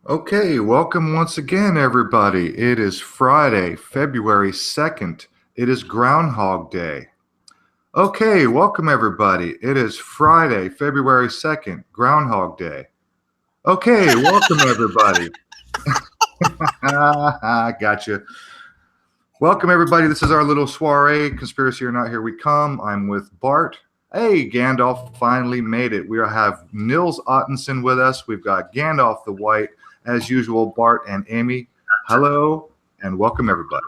Okay, welcome once again, everybody. It is Friday, February 2nd. It is Groundhog Day. Okay, welcome, everybody. It is Friday, February 2nd, Groundhog Day. Okay, welcome, everybody. Gotcha. Welcome, everybody. This is our little soiree. Conspiracy or Not, Here We Come. I'm with Bart. Hey, Gandalf finally made it. We have Nils Ottesen with us. We've got Gandalf the White. As usual, Bart and Amy, hello and welcome, everybody.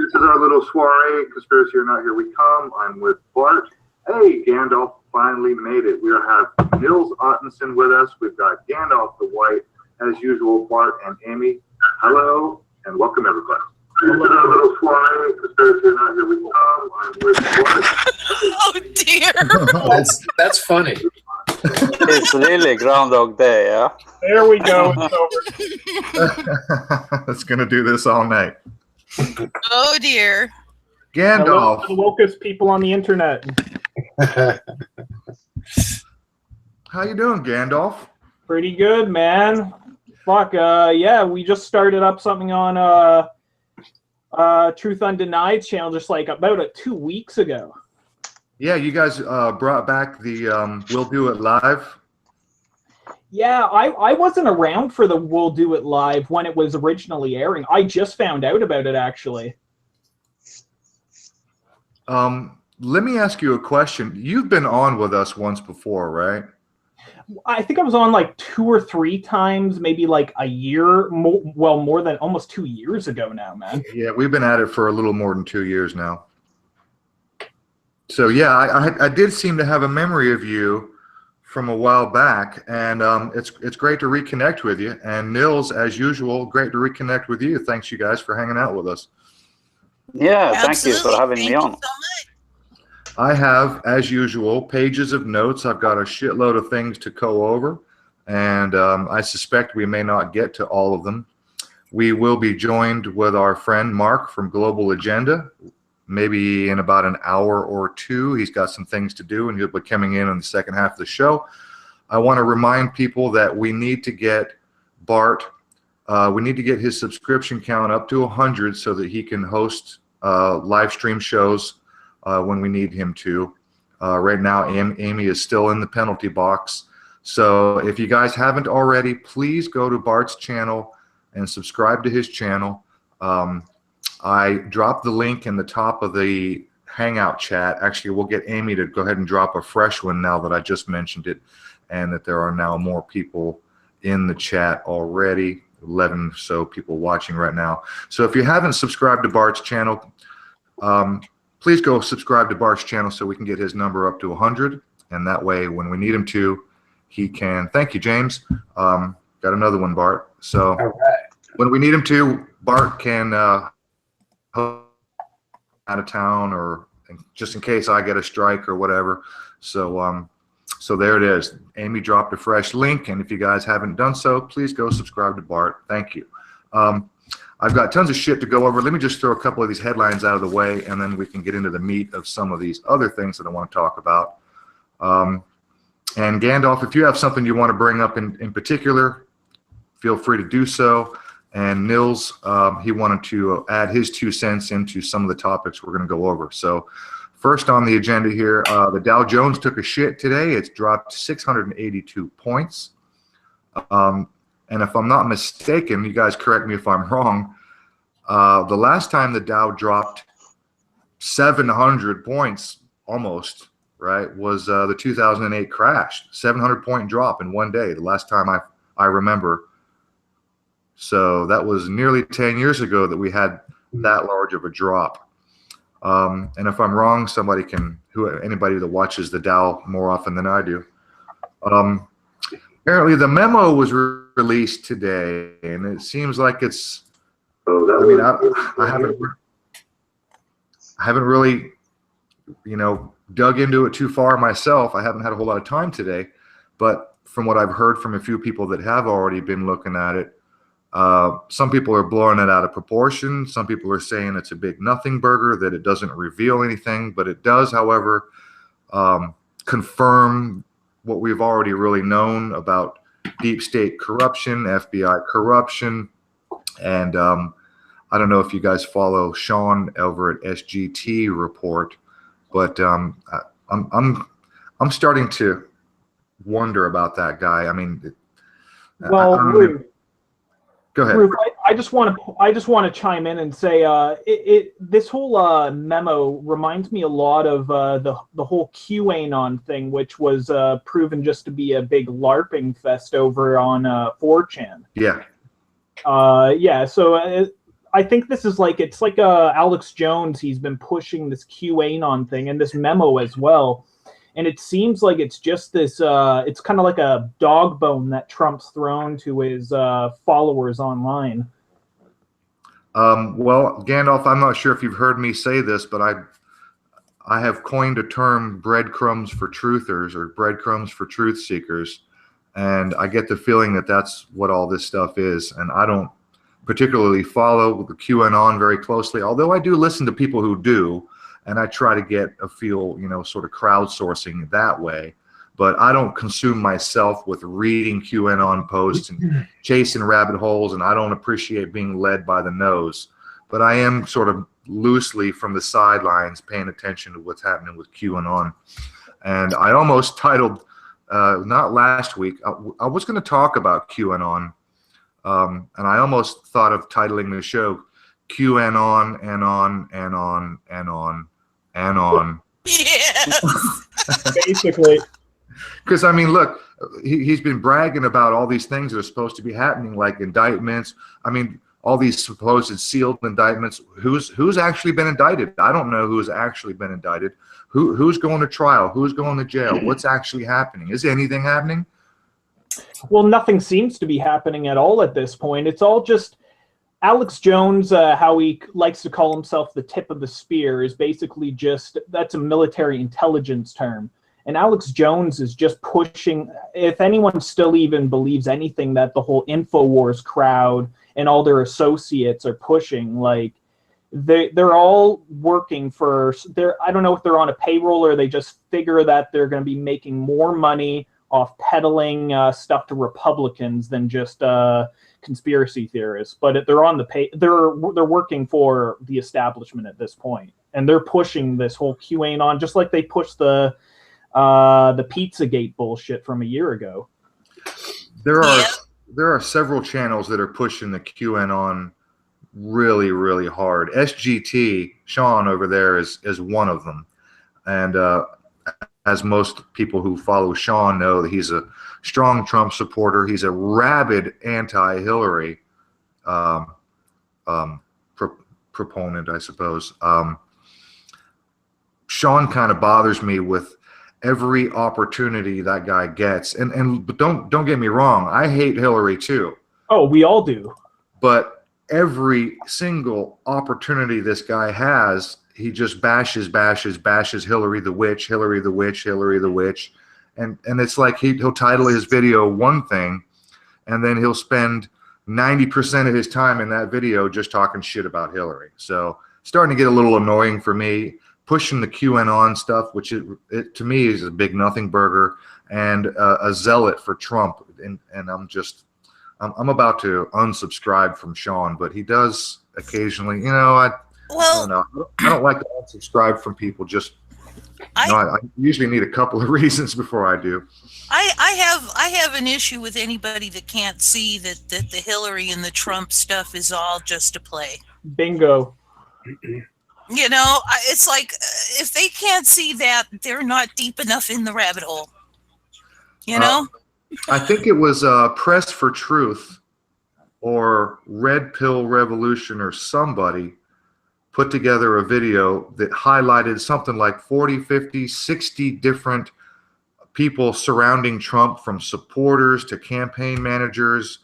This is our little soiree. Conspiracy or Not, Here We Come. I'm with Bart. Hey, Gandalf finally made it. We have Nils Ottesen with us. We've got Gandalf the White. As usual, Bart and Amy, hello and welcome, everybody. This is our little soiree. Conspiracy or Not, Here We Come. I'm with Bart. Oh, dear. That's funny. It's really Groundhog Day, yeah? There we go. It's over. It's going to do this all night. Oh, dear. Gandalf. Hello to the wokest people on the internet. How you doing, Gandalf? Pretty good, man. Fuck, yeah, we just started up something on Truth Undenied channel just like about 2 weeks ago. Yeah, you guys brought back the We'll Do It Live. Yeah, I wasn't around for the We'll Do It Live when it was originally airing. I just found out about it, actually. Let me ask you a question. You've been on with us once before, right? I think I was on like 2 or 3 times, maybe like a year, more than almost 2 years ago now, man. Yeah, we've been at it for a little more than 2 years now. So yeah, I did seem to have a memory of you from a while back, and it's great to reconnect with you. And Nils, as usual, great to reconnect with you. Thanks, you guys, for hanging out with us. Yeah, Absolutely. thank you for having me on. Thank you so much. I have, as usual, pages of notes. I've got a shitload of things to go over, and I suspect we may not get to all of them. We will be joined with our friend Mark from Global Agenda. Maybe in about an hour or two. He's got some things to do, and he'll be coming in the second half of the show. I want to remind people that we need to get Bart, we need to get his subscription count up to 100 so that he can host live stream shows when we need him to. Right now, Amy is still in the penalty box. So if you guys haven't already, please go to Bart's channel and subscribe to his channel. I dropped the link in the top of the Hangout chat. Actually, we'll get Amy to go ahead and drop a fresh one now that I just mentioned it, and that there are now more people in the chat already, 11 or so people watching right now. So if you haven't subscribed to Bart's channel, please go subscribe to Bart's channel so we can get his number up to 100, and that way when we need him to, he can. Thank you, James. Got another one, Bart. So All right. when we need him to, Bart can out of town, or just in case I get a strike or whatever. So so there it is. Amy dropped a fresh link, and if you guys haven't done so, please go subscribe to Bart. Thank you. I've got tons of shit to go over. Let me just throw a couple of these headlines out of the way, and then we can get into the meat of some of these other things that I want to talk about. And Gandalf, if you have something you want to bring up in particular, feel free to do so. And Nils, he wanted to add his 2 cents into some of the topics we're going to go over. So first on the agenda here, the Dow Jones took a shit today. It's dropped 682 points. And if I'm not mistaken, you guys correct me if I'm wrong, the last time the Dow dropped 700 points almost, right, was the 2008 crash. 700-point drop in one day, the last time I remember. So that was nearly 10 years ago that we had that large of a drop. And if I'm wrong, somebody can, anybody that watches the Dow more often than I do. Apparently the memo was released today, and it seems like it's, I mean, I haven't really, dug into it too far myself. I haven't had a whole lot of time today, but from what I've heard from a few people that have already been looking at it, some people are blowing it out of proportion. Some people are saying it's a big nothing burger, that it doesn't reveal anything, but it does, however, confirm what we've already really known about deep state corruption, FBI corruption. And I don't know if you guys follow Sean over at SGT Report, but I'm starting to wonder about that guy. I mean, Well, Ruth, go ahead. Ruth, I just want to chime in and say this whole memo reminds me a lot of the whole QAnon thing, which was proven just to be a big LARPing fest over on 4chan. Yeah. Yeah. So I think this is like, it's like Alex Jones. He's been pushing this QAnon thing and this memo as well. And it seems like it's just this, it's kind of like a dog bone that Trump's thrown to his followers online. Well, Gandalf, I'm not sure if you've heard me say this, but I have coined a term, breadcrumbs for truthers, or breadcrumbs for truth seekers. And I get the feeling that that's what all this stuff is. And I don't particularly follow the QAnon very closely, although I do listen to people who do. And I try to get a feel, sort of crowdsourcing that way. But I don't consume myself with reading QAnon posts and chasing rabbit holes, and I don't appreciate being led by the nose. But I am sort of loosely from the sidelines paying attention to what's happening with QAnon. And I almost titled, not last week, I was going to talk about QAnon, and I almost thought of titling the show QAnon and on and on and on and on. Yes. Basically. Because, I mean, look, he's been bragging about all these things that are supposed to be happening, like indictments. I mean, all these supposed sealed indictments. Who's actually been indicted? I don't know who's actually been indicted. Who's going to trial? Who's going to jail? What's actually happening? Is anything happening? Well, nothing seems to be happening at all at this point. It's all just Alex Jones, how he likes to call himself the tip of the spear, is basically just, that's a military intelligence term. And Alex Jones is just pushing, if anyone still even believes anything that the whole InfoWars crowd and all their associates are pushing, like, they're all working for, I don't know if they're on a payroll or they just figure that they're going to be making more money off peddling stuff to Republicans than just conspiracy theorists. But they're on the pay, they're working for the establishment at this point, and they're pushing this whole QAnon just like they pushed the Pizzagate bullshit from a year ago. There are several channels that are pushing the QAnon really, really hard. SGT, Sean over there is one of them, and as most people who follow Sean know, that he's a strong Trump supporter. He's a rabid anti-Hillary proponent, I suppose. Sean kind of bothers me with every opportunity that guy gets, but don't get me wrong, I hate Hillary too. Oh, we all do. But every single opportunity this guy has, he just bashes Hillary the witch, Hillary the witch, Hillary the witch. And it's like he'll title his video one thing, and then he'll spend 90% of his time in that video just talking shit about Hillary. So starting to get a little annoying for me, pushing the QAnon stuff, which it to me is a big nothing burger and a zealot for Trump. And I'm about to unsubscribe from Sean, but he does occasionally, I don't know. I don't like to unsubscribe from people just I usually need a couple of reasons before I do. I have an issue with anybody that can't see that the Hillary and the Trump stuff is all just a play. Bingo. You know, it's like if they can't see that, they're not deep enough in the rabbit hole. You know? I think it was Press for Truth or Red Pill Revolution or somebody put together a video that highlighted something like 40, 50, 60 different people surrounding Trump, from supporters to campaign managers,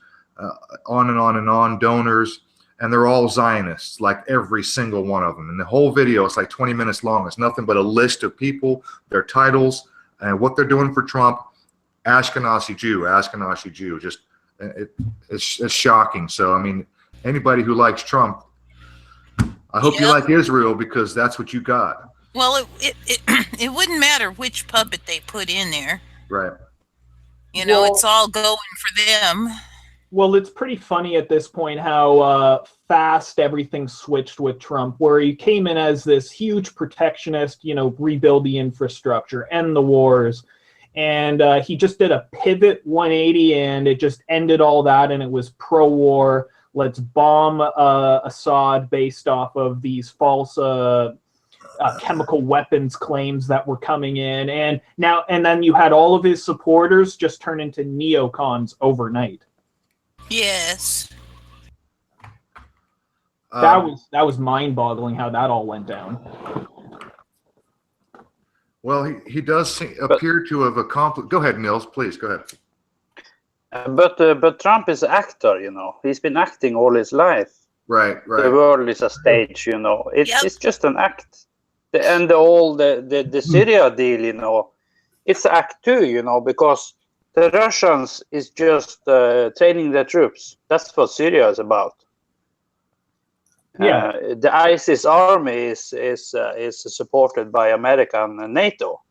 on and on and on, donors, and they're all Zionists, like every single one of them. And the whole video is like 20 minutes long. It's nothing but a list of people, their titles, and what they're doing for Trump. Ashkenazi Jew. Just it's shocking. So, I mean, anybody who likes Trump, I hope you like Israel, because that's what you got. Well, it wouldn't matter which puppet they put in there. Right. You know, it's all going for them. Well, it's pretty funny at this point how fast everything switched with Trump, where he came in as this huge protectionist, you know, rebuild the infrastructure, end the wars. And he just did a pivot 180, and it just ended all that, and it was pro-war. Let's bomb Assad based off of these false chemical weapons claims that were coming in, and then you had all of his supporters just turn into neocons overnight. Yes. That was mind-boggling how that all went down. Well, he does appear to have accomplished. Go ahead, Nils. Please go ahead. But Trump is an actor, you know. He's been acting all his life. Right. The world is a stage, you know. It's just an act. And the Syria deal, you know, it's act 2, you know, because the Russians is just training their troops. That's what Syria is about. Yeah. The ISIS army is supported by America and NATO,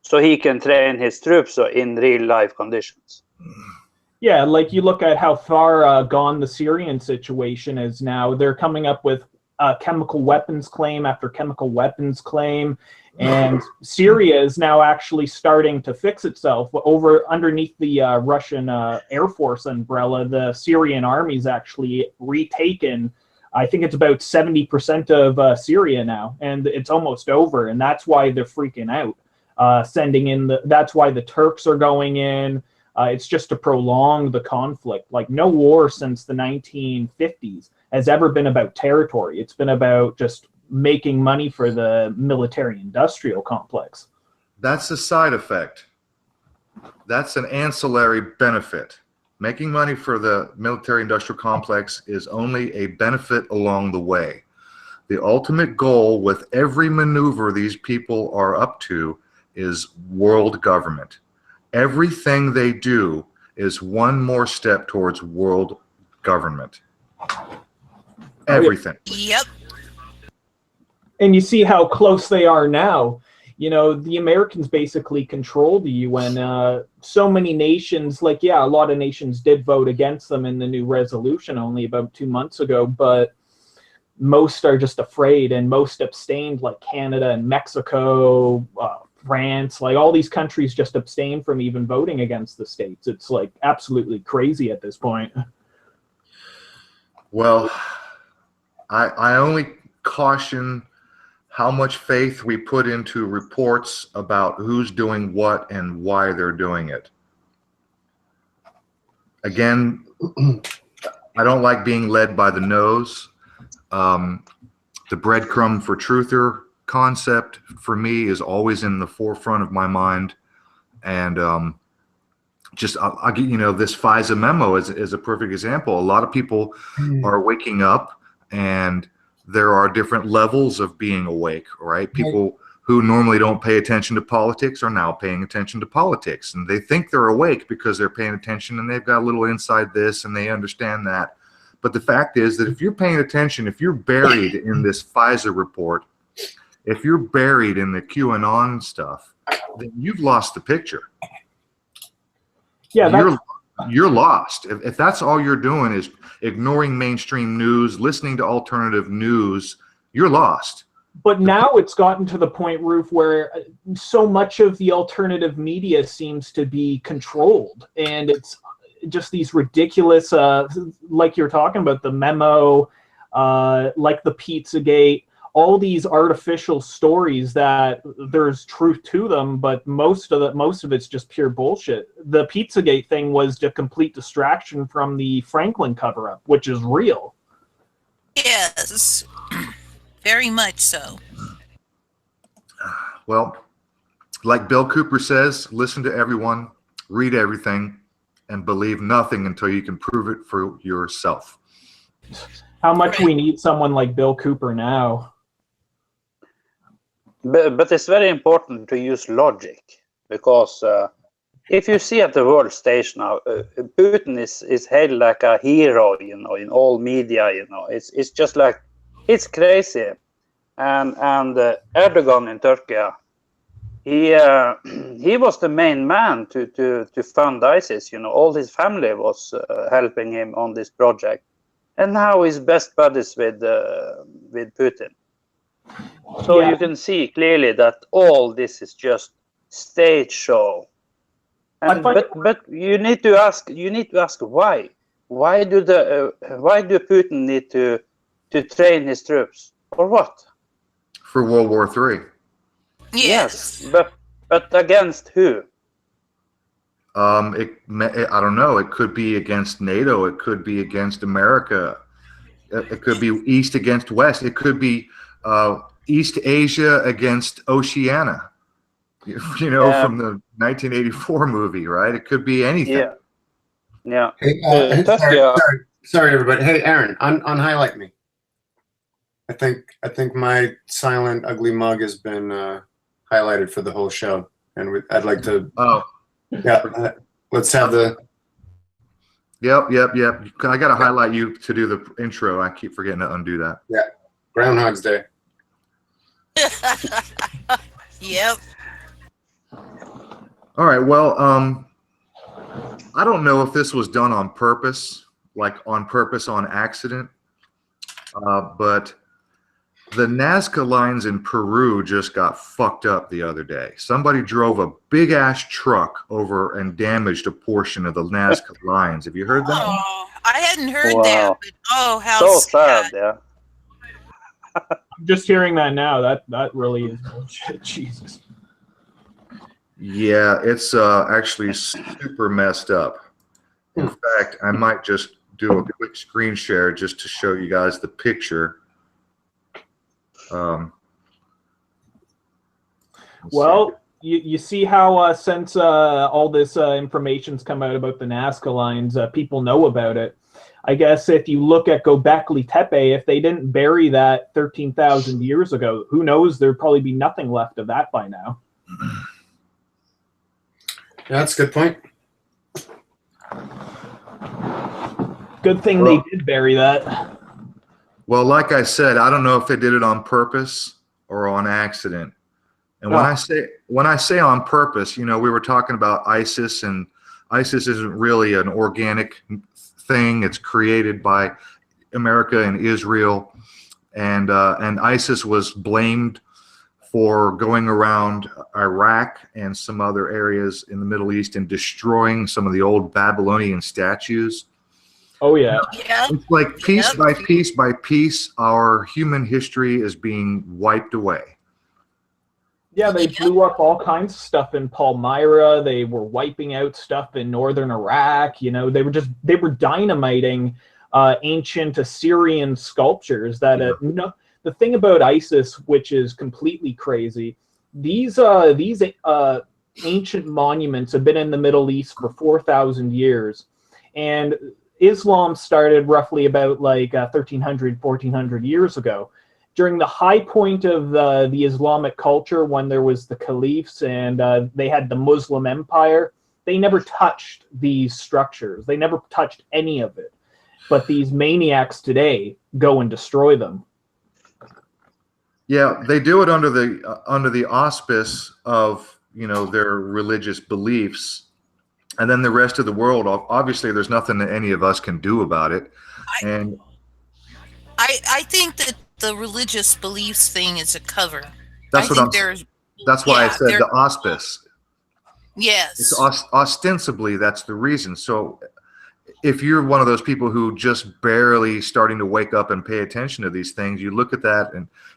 so he can train his troops in real life conditions. Yeah, like you look at how far gone the Syrian situation is now. They're coming up with chemical weapons claim after chemical weapons claim, and Syria is now actually starting to fix itself. Underneath the Russian Air Force umbrella, the Syrian army's actually retaken, I think it's about 70% of Syria now, and it's almost over, and that's why they're freaking out. That's why the Turks are going in. It's just to prolong the conflict. Like, no war since the 1950s has ever been about territory. It's been about just making money for the military-industrial complex. That's a side effect. That's an ancillary benefit. Making money for the military-industrial complex is only a benefit along the way. The ultimate goal with every maneuver these people are up to is world government. Everything they do is one more step towards world government. Everything. Yep. And you see how close they are now. You know, the Americans basically control the UN. So many nations, a lot of nations did vote against them in the new resolution only about 2 months ago, but most are just afraid, and most abstained, like Canada and Mexico, France, like all these countries just abstain from even voting against the states. It's like absolutely crazy at this point. Well, I only caution how much faith we put into reports about who's doing what and why they're doing it. Again, I don't like being led by the nose. The breadcrumb for truther concept for me is always in the forefront of my mind. And I'll get, this FISA memo is a perfect example. A lot of people are waking up, and there are different levels of being awake, right? People who normally don't pay attention to politics are now paying attention to politics, and they think they're awake because they're paying attention and they've got a little inside this and they understand that. But the fact is that if you're paying attention, if you're buried in this FISA report, if you're buried in the QAnon stuff, then you've lost the picture. Yeah, you're lost. If that's all you're doing is ignoring mainstream news, listening to alternative news, you're lost. But now it's gotten to the point, Roof, where so much of the alternative media seems to be controlled, and it's just these ridiculous, like you're talking about, the memo, like the Pizzagate, all these artificial stories that there's truth to them, but most of it's just pure bullshit. The Pizzagate thing was a complete distraction from the Franklin cover-up, which is real. Yes. Very much so. Well, like Bill Cooper says, listen to everyone, read everything, and believe nothing until you can prove it for yourself. How much we need someone like Bill Cooper now. But it's very important to use logic, because if you see at the world stage now, Putin is hailed like a hero, in all media. It's just like, it's crazy. And Erdogan in Turkey, he was the main man to fund ISIS. All his family was helping him on this project, and now he's best buddies with Putin. So you can see clearly that all this is just stage show. And but you need to ask why? Why do Putin need to train his troops? For what? For World War III. Yes. But against who? I don't know. It could be against NATO. It could be against America. It could be East against West. It could be East Asia against Oceania. From the 1984 movie, right? It could be anything. Yeah. Hey, sorry, everybody. Hey, Aaron, on highlight me. I think my silent, ugly mug has been highlighted for the whole show, and I'd like to. Oh, yeah. Let's have the. Yep. I got to highlight you to do the intro. I keep forgetting to undo that. Yeah, Groundhog's Day. Yep. All right. Well, I don't know if this was done on purpose, like on purpose on accident, but the Nazca lines in Peru just got fucked up the other day. Somebody drove a big ass truck over and damaged a portion of the Nazca lines. Have you heard that? Oh, I hadn't heard that. But how so sad. Yeah. I'm just hearing that now. That really is bullshit. Jesus. Yeah, it's actually super messed up. In fact, I might just do a quick screen share just to show you guys the picture. Well, you see how since all this information's come out about the Nazca lines, people know about it. I guess if you look at Göbekli Tepe, if they didn't bury that 13,000 years ago, who knows? There'd probably be nothing left of that by now. Yeah, that's a good point. Good thing they did bury that. Well, like I said, I don't know if they did it on purpose or on accident. And when I say on purpose, we were talking about ISIS, and ISIS isn't really an organic thing. It's created by America and Israel, and ISIS was blamed for going around Iraq and some other areas in the Middle East and destroying some of the old Babylonian statues. Oh, yeah. It's like piece by piece by piece, our human history is being wiped away. Yeah, they blew up all kinds of stuff in Palmyra. They were wiping out stuff in northern Iraq. They were dynamiting ancient Assyrian sculptures that the thing about ISIS, which is completely crazy, these ancient monuments have been in the Middle East for 4,000 years, and Islam started roughly about 1,300, 1,400 years ago. During the high point of the Islamic culture, when there was the caliphs and they had the Muslim empire, they never touched these structures. They never touched any of it. But these maniacs today go and destroy them. Yeah, they do it under the auspice of their religious beliefs, and then the rest of the world. Obviously, there's nothing that any of us can do about it. I think that the religious beliefs thing is a cover. That's what I'm. That's why I said the auspice. Yes. It's ostensibly that's the reason. So if you're one of those people who just barely starting to wake up and pay attention to these things, you look at that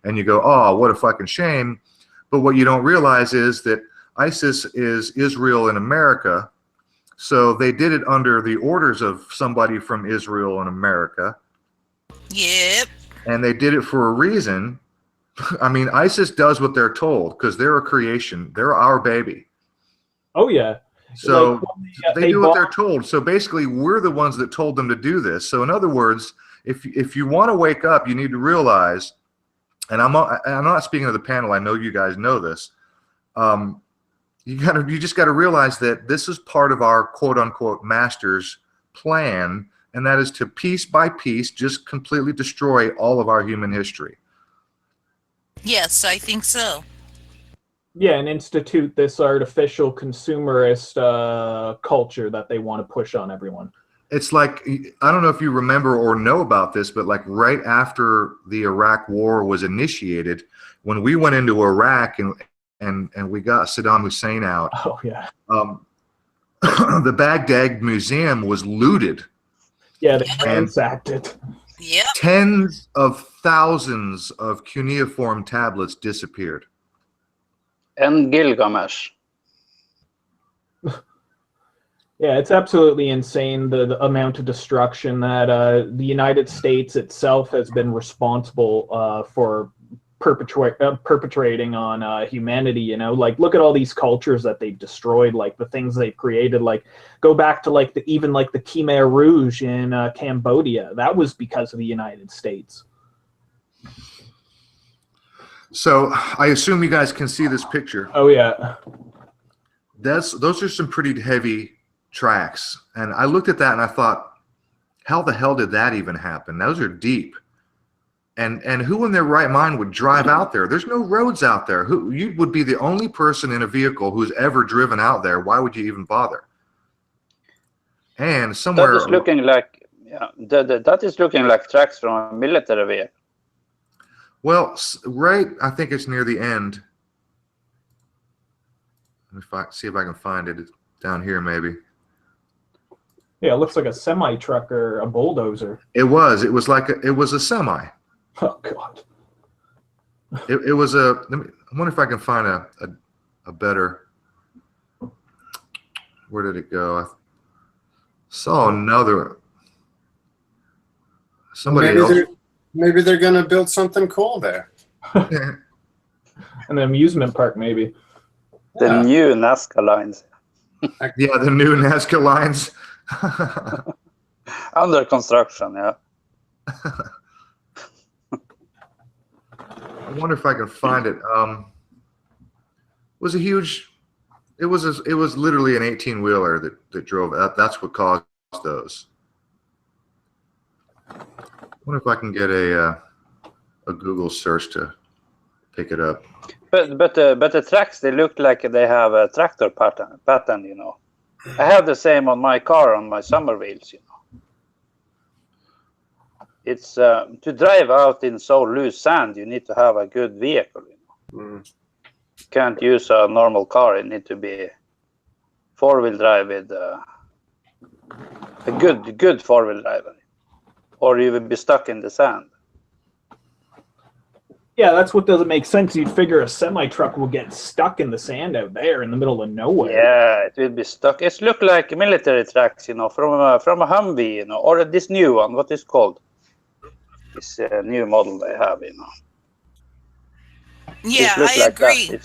and you go, oh, what a fucking shame. But what you don't realize is that ISIS is Israel in America. So they did it under the orders of somebody from Israel in America. Yep. And they did it for a reason. I mean, ISIS does what they're told because they're a creation. They're our baby. Oh, yeah. So they do what they're told. So basically, we're the ones that told them to do this. So in other words, if you want to wake up, you need to realize, and I'm not speaking of the panel. I know you guys know this. You just got to realize that this is part of our quote unquote master's plan, and that is to piece by piece just completely destroy all of our human history. Yes, I think so. Yeah, and institute this artificial consumerist culture that they want to push on everyone. It's like, I don't know if you remember or know about this, but like right after the Iraq War was initiated, when we went into Iraq and we got Saddam Hussein out. Oh, yeah. The Baghdad Museum was looted. Yeah, they ransacked it. Yep. Tens of thousands of cuneiform tablets disappeared. And Gilgamesh. Yeah, it's absolutely insane the amount of destruction that the United States itself has been responsible for perpetrating on humanity. You know, like look at all these cultures that they've destroyed, like the things they've created. Like go back to like even the Khmer Rouge in Cambodia. That was because of the United States. So I assume you guys can see this picture. Oh yeah. Those are some pretty heavy tracks. And I looked at that and I thought, how the hell did that even happen? Those are deep. And who in their right mind would drive out there? There's no roads out there. You would be the only person in a vehicle who's ever driven out there. Why would you even bother? And somewhere that is looking like that is looking like tracks from a military vehicle. Well, right, I think it's near the end. See if I can find it. It's down here, maybe. Yeah, it looks like a semi-truck or a bulldozer. It was a semi. Oh God. It was a. I wonder if I can find a better. Where did it go? I saw another. Somebody else. Maybe they're going to build something cool there. An amusement park, maybe. The new Nazca lines. Yeah, the new Nazca lines. Under construction, yeah. I wonder if I can find it. It was a huge. It was literally an 18-wheeler that drove. That's what caused those. I wonder if I can get a Google search to pick it up. But the tracks, they look like they have a tractor pattern, you know. I have the same on my car, on my summer wheels, you know. It's to drive out in so loose sand, you need to have a good vehicle, you know. You can't use a normal car. It need to be four-wheel drive with a good four-wheel driver, or you will be stuck in the sand. Yeah, that's what doesn't make sense. You'd figure a semi-truck will get stuck in the sand out there in the middle of nowhere. Yeah, it will be stuck. It looks like military tracks, you know, from a Humvee, you know, or this new one. What is called? This new model they have, you know. Yeah, I agree.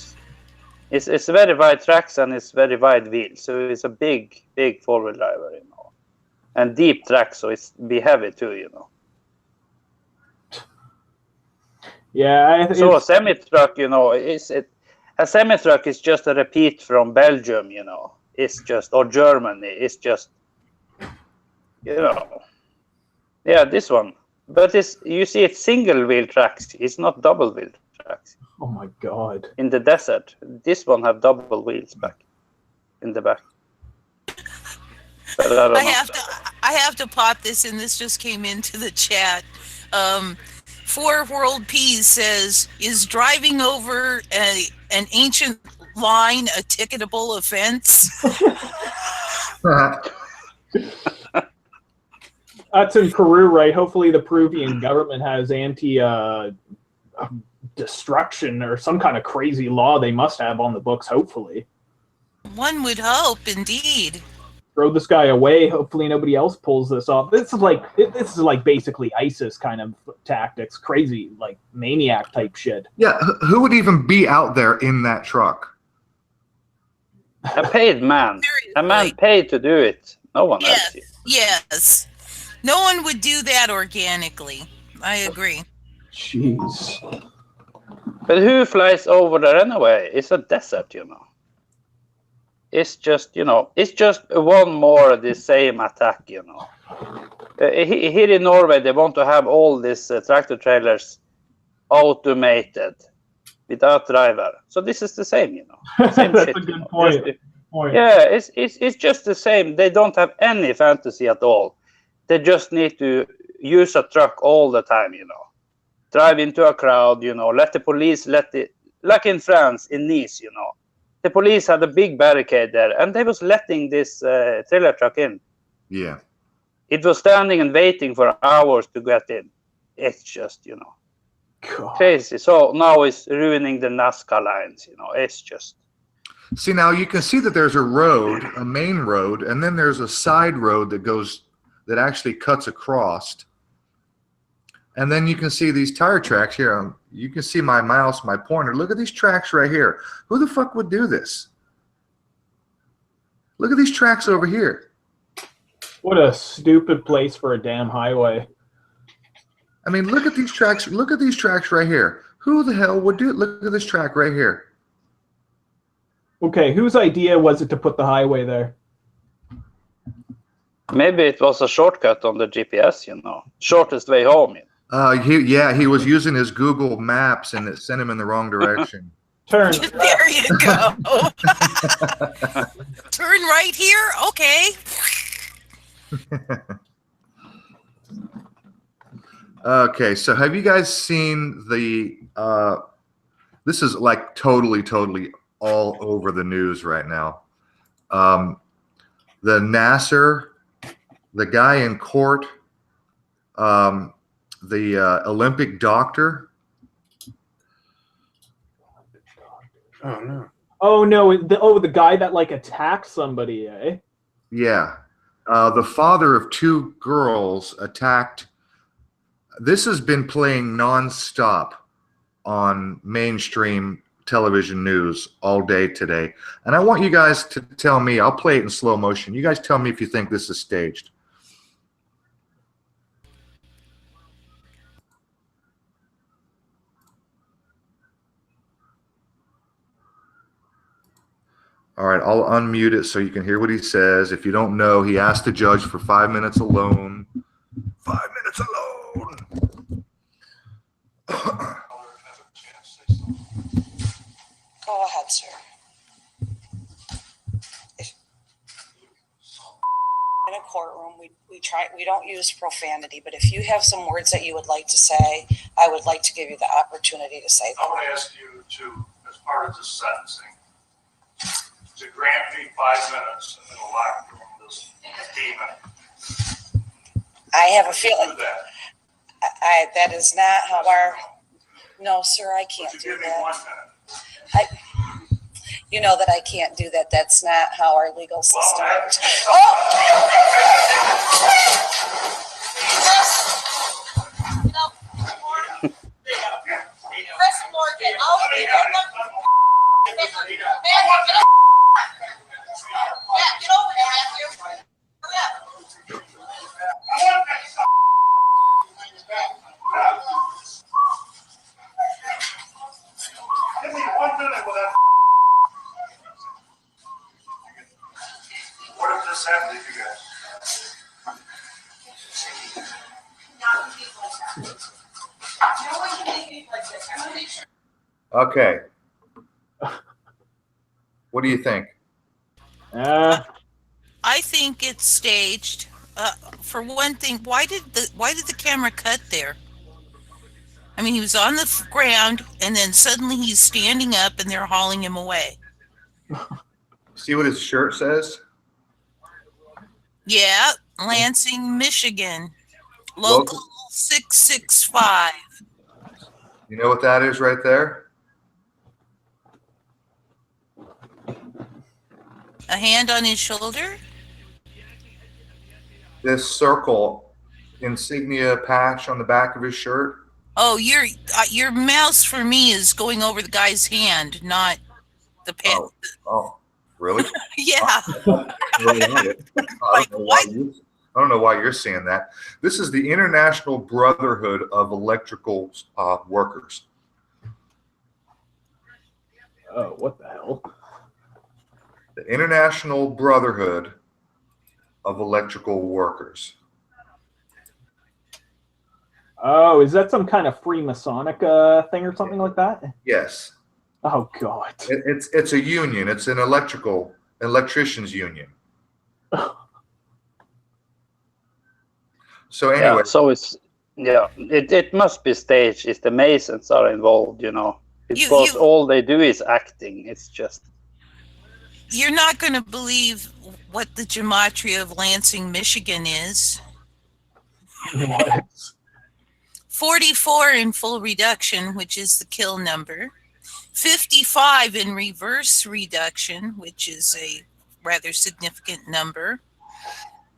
It's very wide tracks and it's very wide wheels, so it's a big four-wheel driver, you know, and deep tracks, so it's be heavy too, you know. Yeah. So a semi-truck, you know, a semi-truck is just a repeat from Belgium, you know. It's just, or Germany. It's just, you know, yeah, this one. But you see, it's single-wheel tracks. It's not double-wheel tracks. Oh my God! In the desert, this one have double wheels back in the back. I have to pop this in. This just came into the chat. For World Peace says, is driving over an ancient line a ticketable offense? That's in Peru, right? Hopefully the Peruvian government has anti-destruction or some kind of crazy law they must have on the books, hopefully. One would hope, indeed. Throw this guy away. Hopefully nobody else pulls this off. This is like basically ISIS kind of tactics, crazy like maniac type shit. Yeah, who would even be out there in that truck? A paid man. A man paid to do it. No one else. Yes. No one would do that organically. I agree. Jeez. But who flies over there anyway? It's a desert, you know. It's just, you know, it's just one more of the same attack, you know. Here in Norway, they want to have all these tractor trailers automated without driver. So this is the same, you know. Same That's shit, a good point. Yeah, it's just the same. They don't have any fantasy at all. They just need to use a truck all the time, you know. Drive into a crowd, you know. Let the police like in France, in Nice, you know. The police had a big barricade there, and they was letting this trailer truck in. Yeah. It was standing and waiting for hours to get in. It's just, you know, crazy. So now it's ruining the Nazca lines, you know. It's just. See, now you can see that there's a road, a main road, and then there's a side road that actually cuts across. And then you can see these tire tracks here. You can see my mouse, my pointer. Look at these tracks right here. Who the fuck would do this? Look at these tracks over here. What a stupid place for a damn highway. I mean, look at these tracks. Look at these tracks right here. Who the hell would do it? Look at this track right here. Okay, whose idea was it to put the highway there? Maybe it was a shortcut on the GPS, you know. Shortest way home. You know? He was using his Google Maps and it sent him in the wrong direction. Turn. There you go. Turn right here? Okay. Okay, so have you guys seen the this is like totally all over the news right now. The Nasser, the guy in court, the Olympic doctor. Oh no. Oh no! The guy that like attacked somebody, eh? Yeah, the father of two girls attacked. This has been playing nonstop on mainstream television news all day today, and I want you guys to tell me. I'll play it in slow motion. You guys tell me if you think this is staged. All right, I'll unmute it so you can hear what he says. If you don't know, he asked the judge for 5 minutes alone. 5 minutes alone. Go ahead, sir. In a courtroom, we don't use profanity, but if you have some words that you would like to say, I would like to give you the opportunity to say them. I want to ask you to, as part of the sentencing, to grant me 5 minutes in the locker room, this demon. I have a feeling Do that. that is not how our. No, sir, I can't Would do you give me that. 1 minute? You know that I can't do that. That's not how our legal system Well, works. Oh! Chris Morgan, I'll be there. Yeah, get over there, Matthew. Hurry up. Give me 1 minute with that. What if this happened to you guys? No one can make me like this. I'm gonna make sure. Okay. What do you think? I think it's staged. For one thing, why did the camera cut there? I mean, he was on the ground, and then suddenly he's standing up, and they're hauling him away. See what his shirt says? Yeah, Lansing, Michigan. Local 665. You know what that is right there? A hand on his shoulder? This circle insignia patch on the back of his shirt. Oh, your mouse for me is going over the guy's hand, not the pen. Oh, really? Yeah. I don't know why you're saying that. This is the International Brotherhood of Electrical Workers. Oh, what the hell? The International Brotherhood of Electrical Workers. Oh, is that some kind of Freemasonic thing or something like that? Yes. Oh God. It's a union. It's an electricians union. So anyway. Yeah, so it must be staged if the Masons are involved, you know. Because all they do is acting. It's just. You're not going to believe what the gematria of Lansing, Michigan is. What? 44 in full reduction, which is the kill number. 55 in reverse reduction, which is a rather significant number.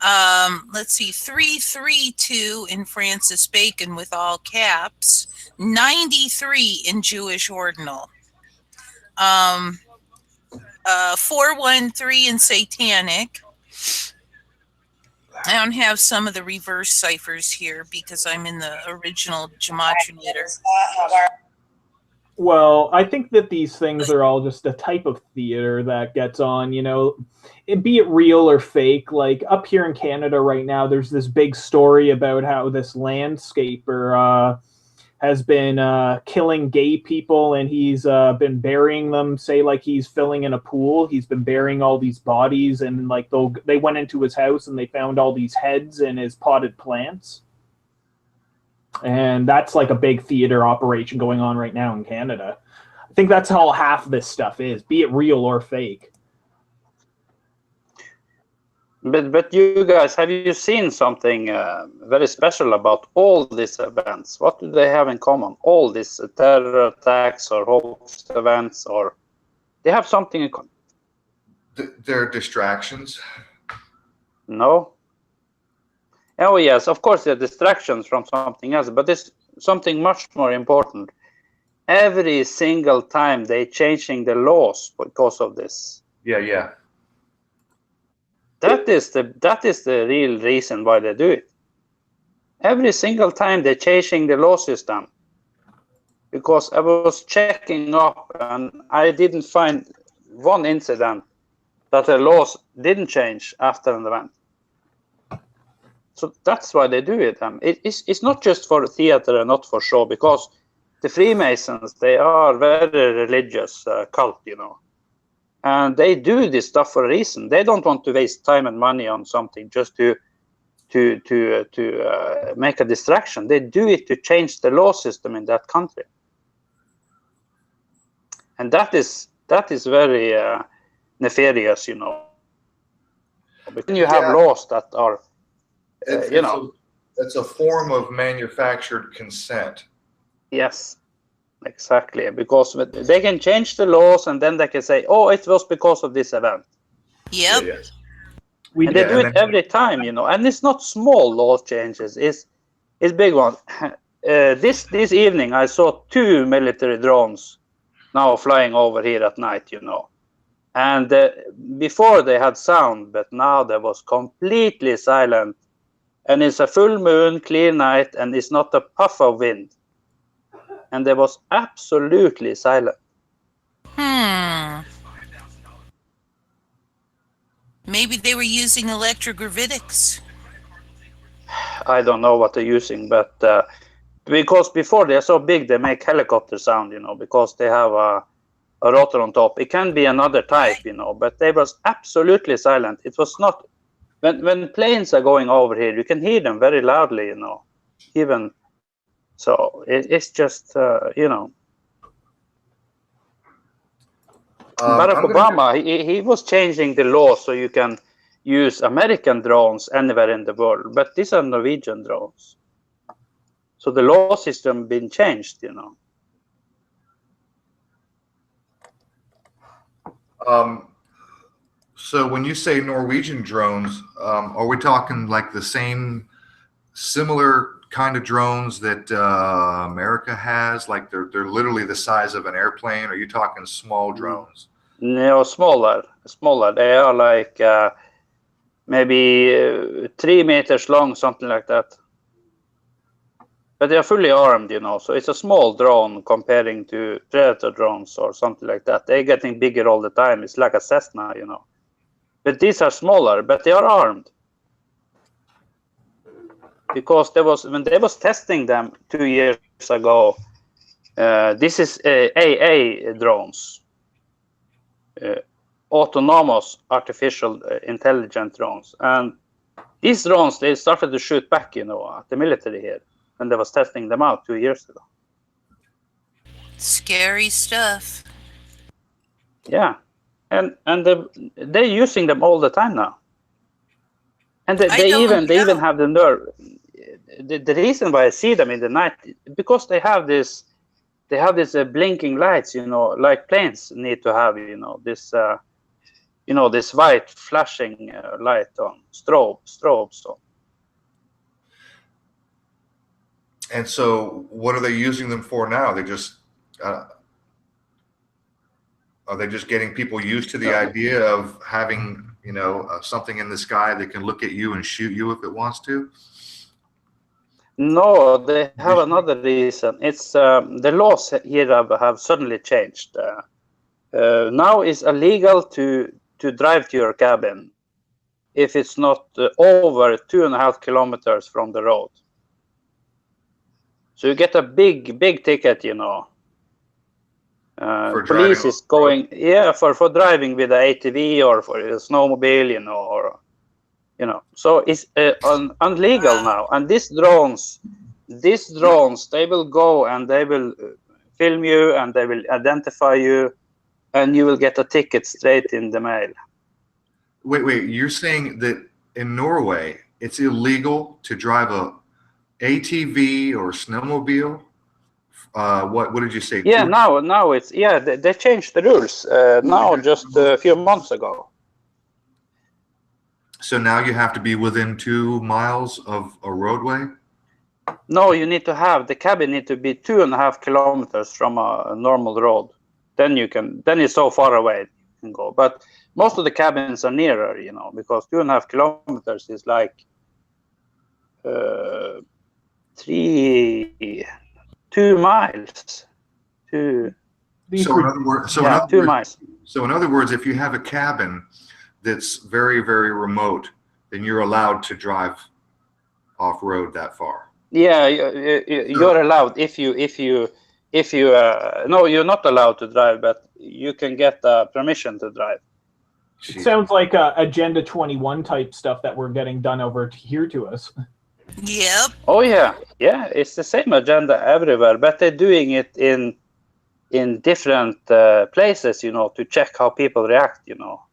Let's see, 332 in Francis Bacon with all caps. 93 in Jewish ordinal. 413 in satanic. I don't have some of the reverse ciphers here because I'm in the original gematrinator. Well, I think that these things are all just a type of theater that gets on, you know, be it real or fake. Like up here in Canada right now, there's this big story about how this landscaper has been killing gay people, and he's been burying them, say like he's filling in a pool. He's been burying all these bodies, and like they went into his house and they found all these heads in his potted plants. And that's like a big theater operation going on right now in Canada. I think that's how half this stuff is, be it real or fake. But you guys, have you seen something very special about all these events? What do they have in common? All these terror attacks or hoax events, or they have something in common? They're distractions. No. Oh yes, of course they're distractions from something else, but there's something much more important. Every single time they're changing the laws because of this. Yeah. That is the real reason why they do it. Every single time they're changing the law system. Because I was checking up and I didn't find one incident that the laws didn't change after an event. So that's why they do it. It's not just for theater and not for show, because the Freemasons, they are very religious cult, you know. And they do this stuff for a reason. They don't want to waste time and money on something just to make a distraction. They do it to change the law system in that country. And that is very nefarious, you know. Because you have laws that are, you know. It's a form of manufactured consent. Yes, exactly. Because they can change the laws and then they can say, oh, it was because of this event. Yep. Yeah. And they do it every time, you know. And it's not small law changes. It's big ones. This evening, I saw 2 military drones now flying over here at night, you know. And before they had sound, but now there was completely silent. And it's a full moon, clear night, and it's not a puff of wind. And there was absolutely silent. Maybe they were using electrogravitics. I don't know what they're using, but because before they're so big, they make helicopter sound, you know, because they have a rotor on top. It can be another type, you know, but they was absolutely silent. It was not, when planes are going over here, you can hear them very loudly, you know, even So it's just, you know. Barack Obama, he was changing the law so you can use American drones anywhere in the world, but these are Norwegian drones. So the law system been changed, you know. So when you say Norwegian drones, are we talking like the same similar kind of drones that America has? Like they're literally the size of an airplane? Or are you talking small drones? No, smaller. They are like maybe 3 meters long, something like that. But they are fully armed, you know. So it's a small drone comparing to Predator drones or something like that. They're getting bigger all the time. It's like a Cessna, you know. But these are smaller, but they are armed. Because when they was testing them 2 years ago, this is AA drones. Autonomous artificial intelligent drones, and these drones, they started to shoot back, you know, at the military here, and they was testing them out 2 years ago. Scary stuff. Yeah, and they're using them all the time now, and they even have the nerve. The reason why I see them in the night, because they have this blinking lights, you know, like planes need to have, you know, this this white flashing light on, strobes on. And so what are they using them for now? They just are they just getting people used to the idea of having, you know, something in the sky that can look at you and shoot you if it wants to? No, they have another reason. It's the laws here have suddenly changed. Now it's illegal to drive to your cabin if it's not over 2.5 kilometers from the road. So you get a big ticket, you know. Police is going, for driving with an ATV or for a snowmobile, you know, or so it's illegal now. And these drones, they will go and they will film you and they will identify you, and you will get a ticket straight in the mail. Wait, you're saying that in Norway it's illegal to drive a ATV or snowmobile? What did you say? Yeah, now it's they changed the rules now just a few months ago. So now you have to be within 2 miles of a roadway? No, you need to have the cabin need to be 2.5 kilometers from a normal road. Then it's so far away you can go. But most of the cabins are nearer, you know, because 2.5 kilometers is like 2 miles. 2 miles. So in other words, if you have a cabin that's very, very remote, then you're allowed to drive off road that far. Yeah, you're allowed if you no, you're not allowed to drive, but you can get permission to drive. It sounds like Agenda 21 type stuff that we're getting done over here to us. Yep. Oh yeah, it's the same agenda everywhere, but they're doing it in different places, you know, to check how people react, you know.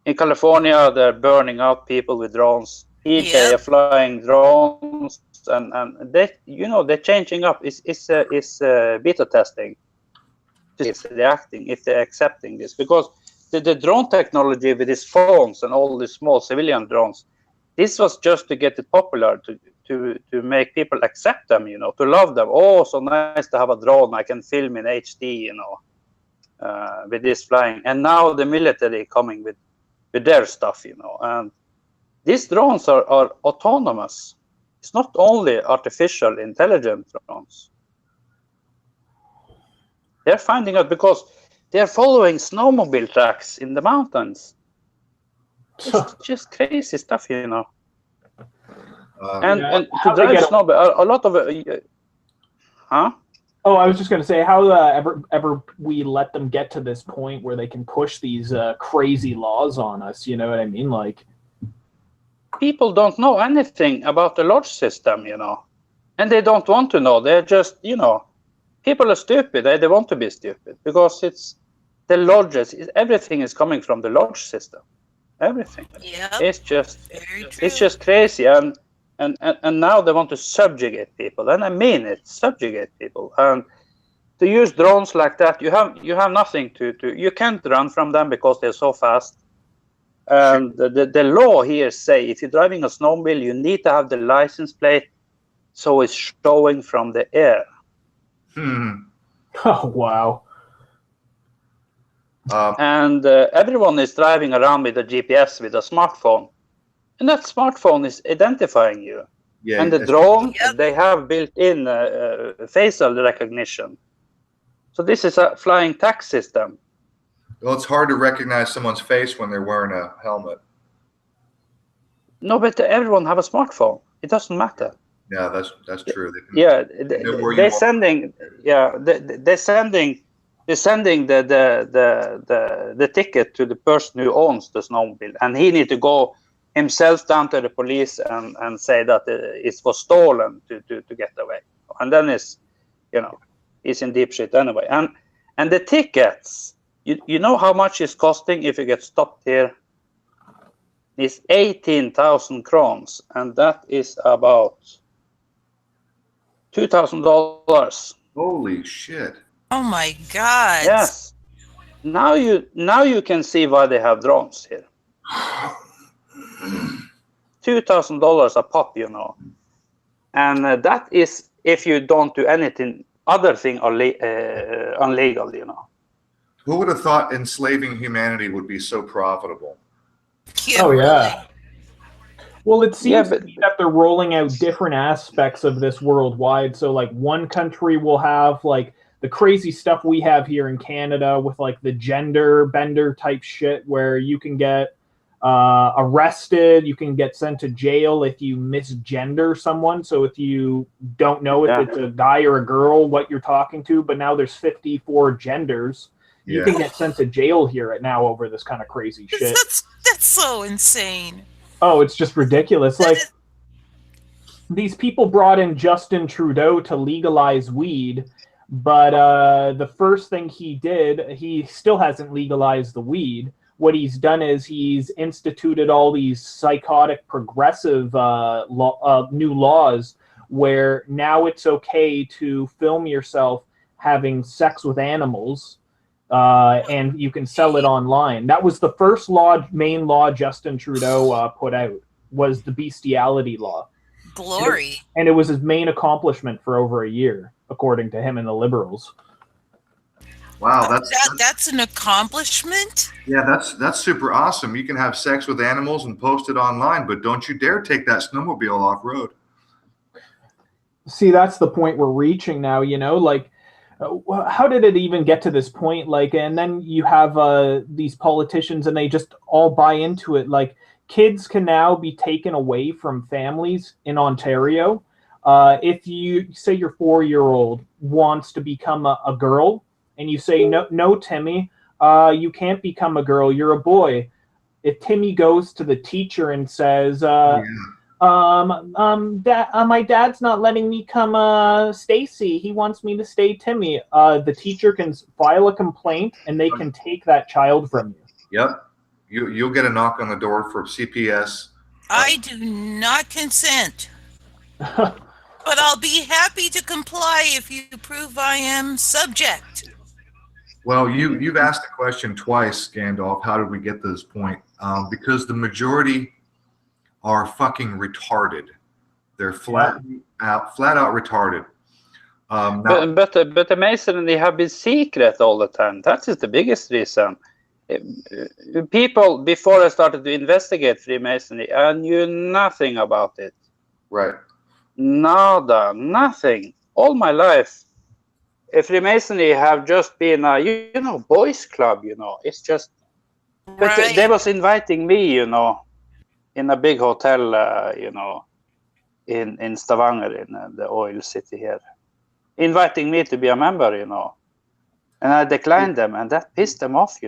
In California, they're burning out people with drones. Here they are flying drones, and they, you know, they're changing up. It's beta testing. If they're reacting, if they're accepting this, because the drone technology with these phones and all these small civilian drones, this was just to get it popular, to make people accept them, you know, to love them. Oh, so nice to have a drone. I can film in HD, you know, with this flying. And now the military coming with their stuff, you know. And these drones are autonomous. It's not only artificial intelligent drones. They're finding out because they're following snowmobile tracks in the mountains. It's just crazy stuff, you know. And to drive snowmobile, a lot of it, huh? Oh, I was just going to say, how ever we let them get to this point where they can push these crazy laws on us, you know what I mean? Like, people don't know anything about the lodge system, you know. And they don't want to know. They're just, you know, people are stupid. They want to be stupid because it's the lodges. Everything is coming from the lodge system. Everything. Yep. It's just, Very true. it's just crazy. And now they want to subjugate people. And I mean it, subjugate people. And to use drones like that, you have nothing to you can't run from them because they're so fast. And the law here say if you're driving a snowmobile, you need to have the license plate so it's showing from the air. Oh, wow. And everyone is driving around with a GPS, with a smartphone. And that smartphone is identifying you. Yeah, and the drone, they have built-in facial recognition. So this is a flying tax system. Well, it's hard to recognize someone's face when they're wearing a helmet. No, but everyone have a smartphone. It doesn't matter. Yeah, that's true. They're sending the ticket to the person who owns the snowmobile, and he need to go himself down to the police and say that it was stolen to get away. And then it's, you know, he's in deep shit anyway. And the tickets, you know how much it's costing if you get stopped here? It's 18,000 crowns, and that is about $2,000. Holy shit! Oh my God! Yes. Now you can see why they have drones here. $2,000 a pop, you know, and that is if you don't do anything other thing illegal, you know. Who would have thought enslaving humanity would be so profitable? Yeah, oh yeah. Well, it seems but that they're rolling out different aspects of this worldwide. So, like, one country will have, like, the crazy stuff we have here in Canada with, like, the gender bender type shit where you can get arrested, you can get sent to jail if you misgender someone. So if you don't know if it's a guy or a girl, what you're talking to, but now there's 54 genders. You can get sent to jail here now over this kind of crazy shit. That's so insane. Oh, it's just ridiculous. Like, these people brought in Justin Trudeau to legalize weed, but the first thing he did, he still hasn't legalized the weed. What he's done is he's instituted all these psychotic progressive new laws where now it's okay to film yourself having sex with animals. And you can sell it online. That was the first main law Justin Trudeau put out, was the bestiality law. Glory. And it was his main accomplishment for over a year, according to him and the Liberals. Wow, that's an accomplishment? Yeah, that's super awesome. You can have sex with animals and post it online, but don't you dare take that snowmobile off-road. See, that's the point we're reaching now, you know, like, how did it even get to this point? Like, and then you have these politicians and they just all buy into it. Like, kids can now be taken away from families in Ontario. If you say your 4-year-old wants to become a girl and you say, no, Timmy, you can't become a girl. You're a boy. If Timmy goes to the teacher and says, my dad's not letting me come Stacy. He wants me to stay Timmy. The teacher can file a complaint and they can take that child from you. Yep. You'll get a knock on the door for CPS. I do not consent. But I'll be happy to comply if you prove I am subject. Well, you've asked the question twice, Gandalf. How did we get to this point? Because the majority are fucking retarded. They're flat out retarded. But the Masonry have been secret all the time. That is the biggest reason. People, before I started to investigate Freemasonry, I knew nothing about it. Right. Nada, nothing. All my life, Freemasonry have just been a, boys club, It's just, but they was inviting me, in a big hotel, in Stavanger, in the oil city here, inviting me to be a member, and I declined them, and that pissed them off,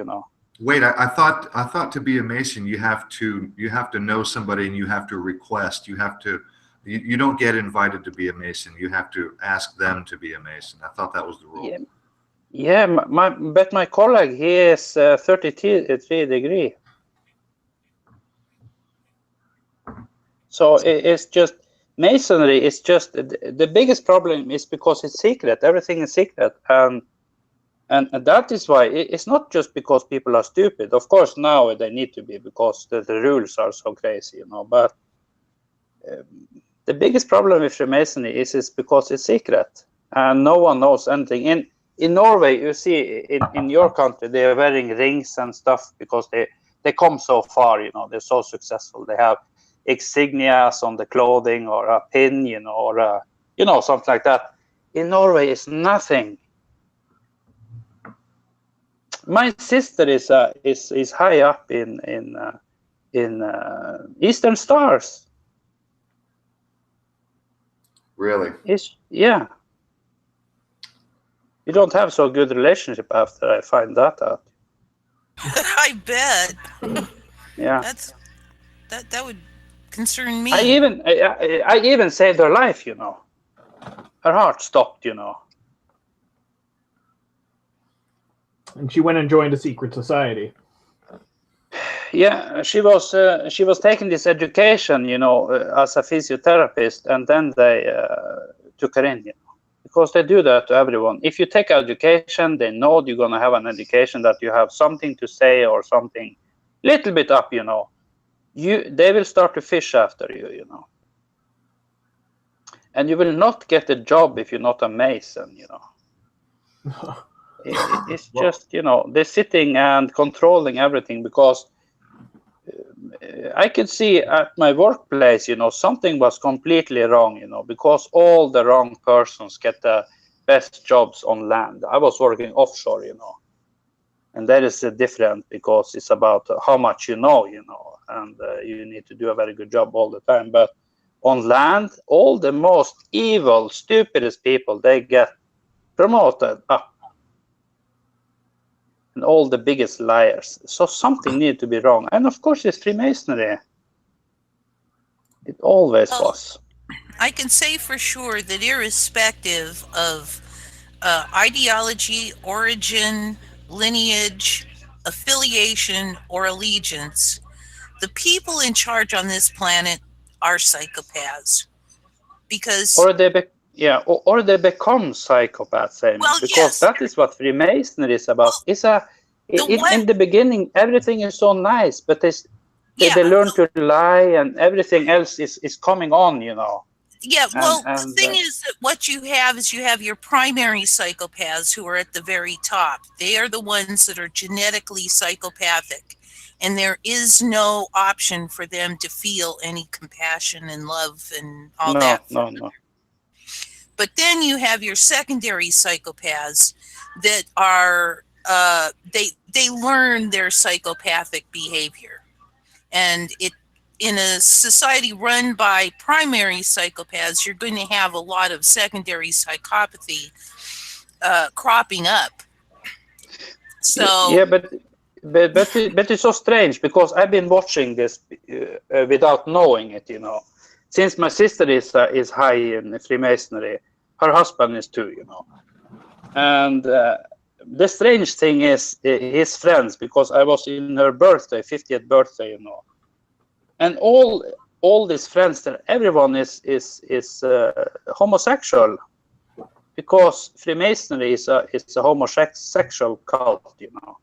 Wait, I thought to be a Mason you have to know somebody and you have to request, you have to You don't get invited to be a Mason. You have to ask them to be a Mason. I thought that was the rule. Yeah, but my colleague, he is 33 degree. So it's just Masonry is just the biggest problem is because it's secret. Everything is secret, and that is why it's not just because people are stupid. Of course, now they need to be because the rules are so crazy, you know. But the biggest problem with Freemasonry is because it's secret and no one knows anything. In Norway, you see, in your country, they are wearing rings and stuff because they come so far, you know. They're so successful. They have insignias on the clothing or a pin, you know, or you know, something like that. In Norway, it's nothing. My sister is high up in Eastern Stars. Really? Yeah. You don't have so good relationship after I find that out. I bet. Yeah. That would concern me. I even saved her life, you know. Her heart stopped, you know. And she went and joined a secret society. Yeah, she was taking this education, you know, as a physiotherapist, and then they took her in, you know, because they do that to everyone. If you take education, they know you're gonna have an education that you have something to say or something, little bit up, you know. They will start to fish after you, you know. And you will not get a job if you're not a Mason, you know. It's just, you know, they're sitting and controlling everything because I could see at my workplace, you know, something was completely wrong, you know, because all the wrong persons get the best jobs on land. I was working offshore, you know, and that is different because it's about how much you know, and you need to do a very good job all the time. But on land, all the most evil, stupidest people, they get promoted up. And all the biggest liars. So something needed to be wrong. And of course, it's Freemasonry. It always was. I can say for sure that irrespective of ideology, origin, lineage, affiliation, or allegiance, the people in charge on this planet are psychopaths. Because or they become psychopaths, Amy, well, because yes, that is what Freemasonry is about. Well, in the beginning, everything is so nice, but they learn to lie, and everything else is coming on, you know. Yeah, well, the thing is that what you have is you have your primary psychopaths who are at the very top. They are the ones that are genetically psychopathic, and there is no option for them to feel any compassion and love and all that. No. But then you have your secondary psychopaths that are they learn their psychopathic behavior, and in a society run by primary psychopaths, you're going to have a lot of secondary psychopathy cropping up. So yeah, but it's so strange because I've been watching this without knowing it, you know. Since my sister is high in Freemasonry, her husband is too, you know. And the strange thing is his friends, because I was in her birthday, 50th birthday, you know. And all these friends there, everyone is homosexual, because Freemasonry is a homosexual cult, you know.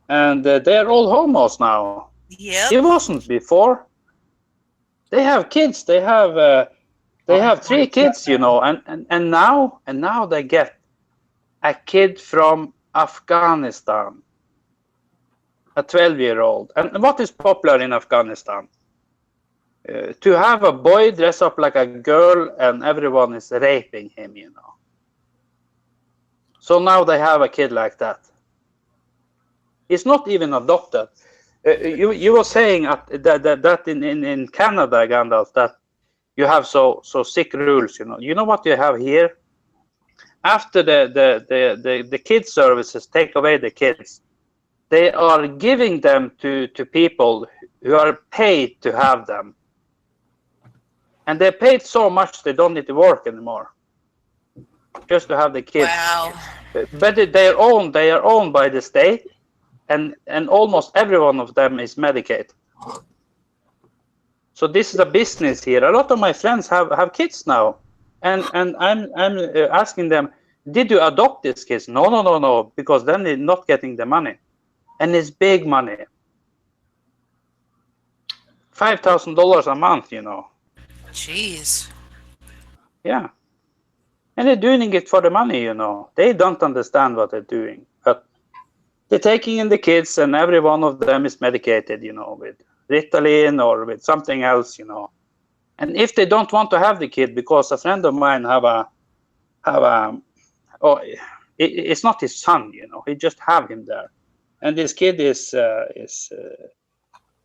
And they're all homos now. Yeah. It wasn't before. They have kids. They have 3 kids, you know, and now they get a kid from Afghanistan, a 12-year-old. And what is popular in Afghanistan? To have a boy dress up like a girl, and everyone is raping him, you know. So now they have a kid like that. He's not even adopted. You were saying that in Canada, Gandalf, that you have so sick rules, you know. You know what you have here? After the kids services take away the kids, they are giving them to people who are paid to have them. And they paid so much they don't need to work anymore, just to have the kids. Wow. But they are owned by the state, and almost every one of them is medicated. So this is a business here. A lot of my friends have kids now, and I'm asking them, did you adopt these kids? No, because then they're not getting the money, and it's big money. $5,000 a month, you know. Jeez. Yeah. And they're doing it for the money, you know. They don't understand what they're doing. But they're taking in the kids, and every one of them is medicated, you know, with Ritalin or with something else, you know. And if they don't want to have the kid, because a friend of mine it's not his son, you know. He just have him there. And this kid is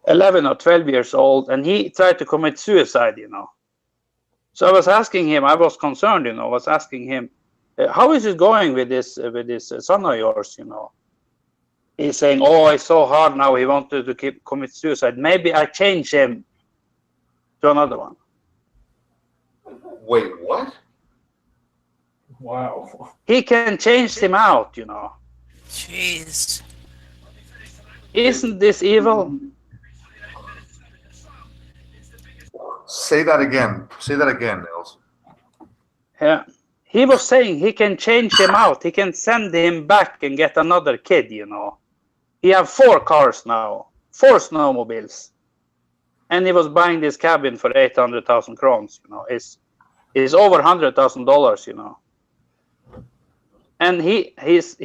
11 or 12 years old, and he tried to commit suicide, you know. So I was asking him, I was concerned, you know, I was asking him, how is it going with this son of yours, you know? He's saying, oh, it's so hard now, he wanted to commit suicide. Maybe I change him to another one. Wait, what? Wow. He can change him out, you know. Jeez. Isn't this evil? Say that again. Say that again, Nils. Yeah. He was saying he can change him out. He can send him back and get another kid, you know. He have 4 cars now, 4 snowmobiles. And he was buying this cabin for 800,000 crowns, you know. It's over $100,000, you know. And he's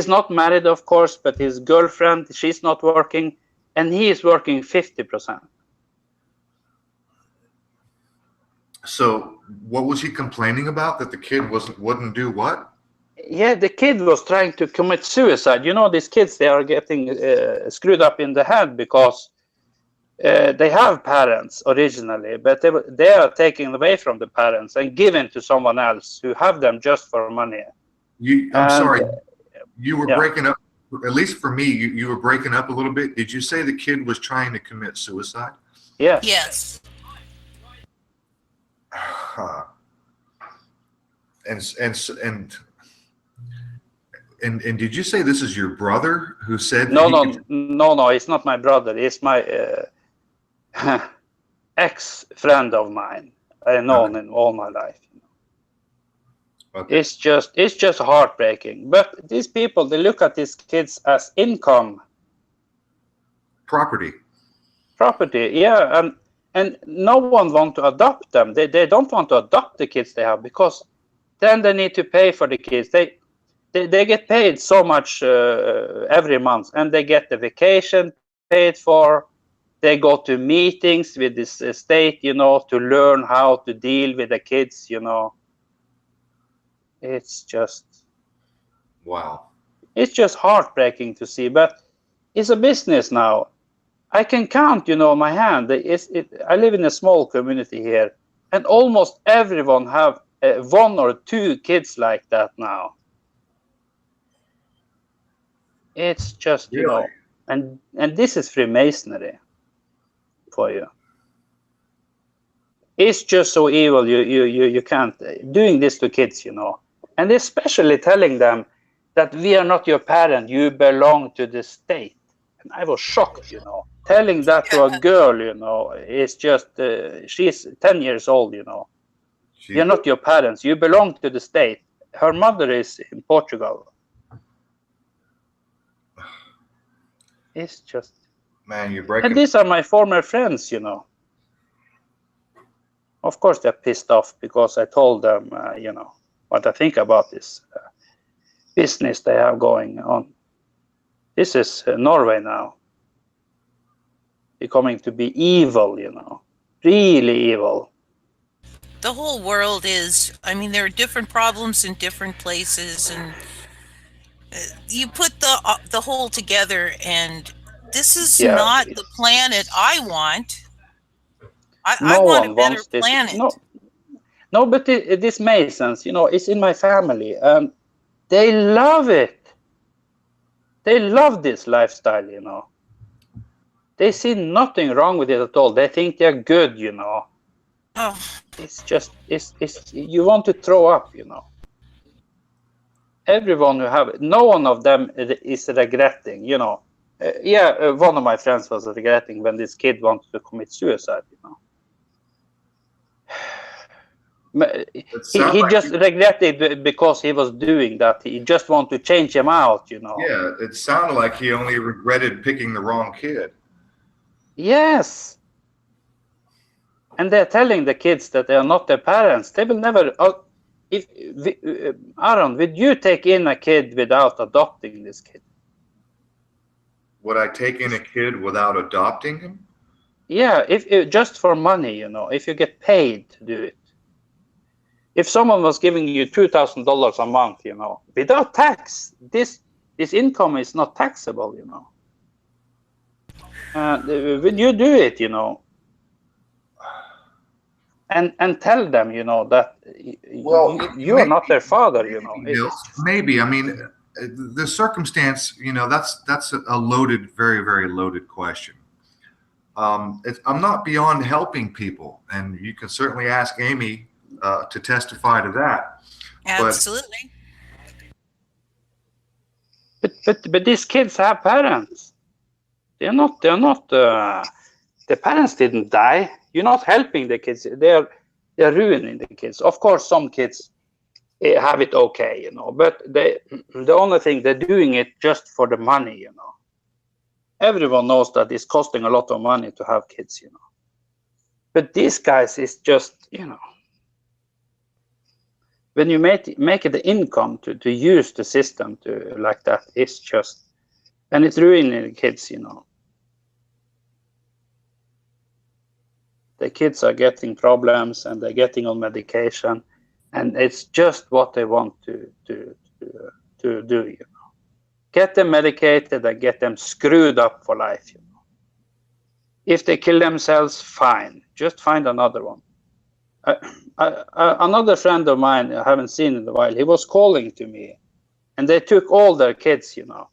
not married, of course, but his girlfriend, she's not working, and he is working 50%. So what was he complaining about? That the kid wouldn't do what? Yeah, the kid was trying to commit suicide. You know, these kids, they are getting screwed up in the head because they have parents originally, but they are taken away from the parents and given to someone else who have them just for money. I'm sorry, you were breaking up. At least for me, you were breaking up a little bit. Did you say the kid was trying to commit suicide? Yes. Yes. And did you say this is your brother who said? No, it's not my brother. It's my ex-friend of mine. I know him all my life. Okay. It's just heartbreaking. But these people, they look at these kids as income. Property, yeah, and no one wants to adopt them. They don't want to adopt the kids they have, because then they need to pay for the kids. They get paid so much every month, and they get the vacation paid for. They go to meetings with this state, you know, to learn how to deal with the kids, you know. It's just... wow. It's just heartbreaking to see, but it's a business now. I can count, you know, my hand. I live in a small community here, and almost everyone have 1 or 2 kids like that now. It's just, you know, and this is Freemasonry for you. It's just so evil. You can't doing this to kids, you know, and especially telling them that we are not your parent. You belong to the state. And I was shocked, you know. Telling that to a girl, you know, is just, she's 10 years old, you know. You're not your parents. You belong to the state. Her mother is in Portugal. It's just... Man, you're breaking... And these are my former friends, you know. Of course, they're pissed off because I told them, you know, what I think about this business they have going on. This is Norway now. Becoming to be evil, you know, really evil. The whole world is, I mean, there are different problems in different places, and you put the whole together, and this is not the planet I want. I want a better planet. No, but this Masons, you know, it's in my family, and they love it. They love this lifestyle, you know. They see nothing wrong with it at all. They think they're good, you know. Oh, It's just, it's you want to throw up, you know. Everyone who have it, no one of them is regretting, you know. One of my friends was regretting when this kid wanted to commit suicide, you know. He just regretted because he was doing that. He just wanted to change him out, you know. Yeah, it sounded like he only regretted picking the wrong kid. Yes. And they're telling the kids that they are not their parents. They will never. Aaron, would you take in a kid without adopting this kid? Would I take in a kid without adopting him? Yeah, if just for money, you know, if you get paid to do it. If someone was giving you $2,000 a month, you know, without tax, this income is not taxable, you know. Would you do it, you know? And tell them, you know, that you are not their father, you know. Maybe. I mean, the circumstance, you know, that's a loaded, very, very loaded question. I'm not beyond helping people, and you can certainly ask Amy to testify to that. absolutely. But these kids have parents. They're not. The parents didn't die. You're not helping the kids. They're ruining the kids. Of course, some kids have it okay, you know. But the only thing, they're doing it just for the money, you know. Everyone knows that it's costing a lot of money to have kids, you know. But these guys is just, you know, when you make it the income to use the system to like that, it's just, and it's ruining the kids, you know. The kids are getting problems and they're getting on medication, and it's just what they want to do, you know. Get them medicated and get them screwed up for life, you know. If they kill themselves, fine. Just find another one. Another friend of mine I haven't seen in a while, he was calling to me, and they took all their kids, you know.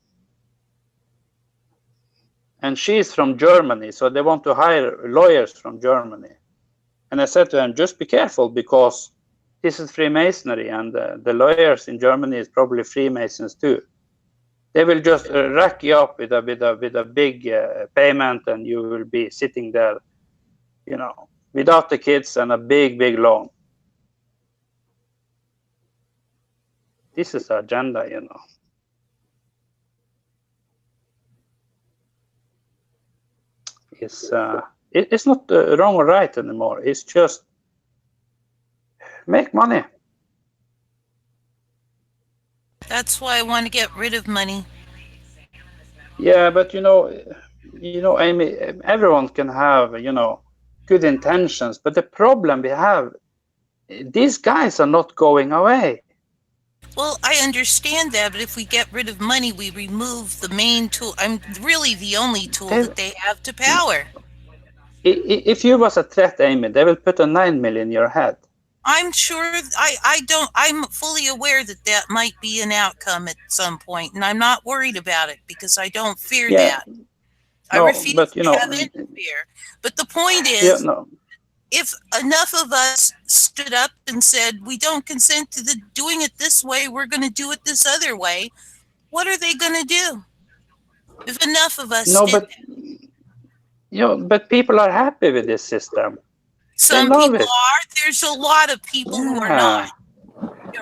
And she's from Germany, so they want to hire lawyers from Germany. And I said to him, just be careful, because this is Freemasonry, and the lawyers in Germany is probably Freemasons too. They will just rack you up with a big payment, and you will be sitting there, you know, without the kids and a big loan. This is the agenda, you know. It's not wrong or right anymore. It's just make money. That's why I want to get rid of money. Yeah, but you know, Amy, everyone can have, you know, good intentions, but the problem we have, these guys are not going away. Well, I understand that, but if we get rid of money, we remove the main tool. I'm really the only tool that they have to power. If you was a threat, Amy, they will put a 9 million in your head. I'm sure I'm fully aware that might be an outcome at some point, and I'm not worried about it because I don't fear that. I refuse to have any fear. But the point is, if enough of us stood up and said, we don't consent to doing it this way, we're going to do it this other way, what are they going to do? If enough of us but people are happy with this system. Some people are. There's a lot of people who are not.